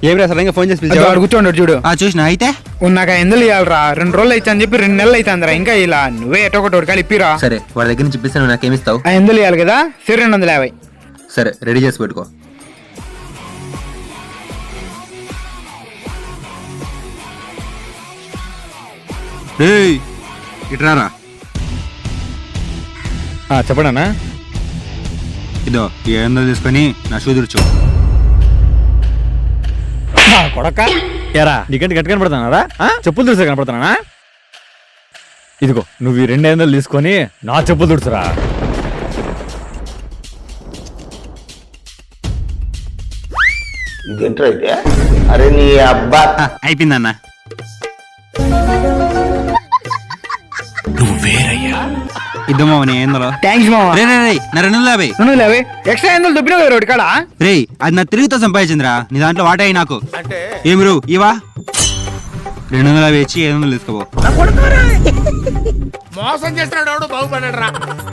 ఏమిరా సడన్గా ఫోన్ చేసి అదో పిలిచావా? ఆడు కూర్చోండి చూడు. చూసిన అయితే నాకు 500 ఇవ్వాలరా, 2 రోజులు అయితే అని చెప్పి 2 నెలలు అయితే అందరా, ఇంకా ఇలా నువ్వే ఎటో ఒకటి కలిపిరా. సరే వాడి దగ్గర నుంచి ఇప్పిస్తే నువ్వు నాకేమిస్తావు? 500 ఇవ్వాలి కదా, సరే 250. సరే రెడీ చేసి పెట్టుకో. ఇట్రారా. చెప్పండి అన్న. ఇదో 700 తీసుకొని నా షూ తుడుచు. కొడక ఎరా నీకంటే గట్టి కనపడుతున్నారా? చెప్పులు తుడిసే కనపడుతున్నా? ఇదిగో నువ్వు ఈ 200 తీసుకొని నా చెప్పులు తుడుచురా. ఇదేంట్రా అయితే? అరే నీ అబ్బా అయిపోయిందన్న. ఇద్దు మావ నీ 500. థ్యాంక్స్ మామ. రే రే రే నా 250. 250 ఎక్స్ట్రా 500 దుబ్బిన రోడ్ కాడ. రే అది నా తిరుగుతో సంపాదించిందిరా, నీ దాంట్లో వాటా అయ్యి నాకు. ఏమి రూ ఇవా 250 ఇచ్చి 500 తీసుకోబో. మోసం చేస్తున్నాడు బాగుపడ్డా.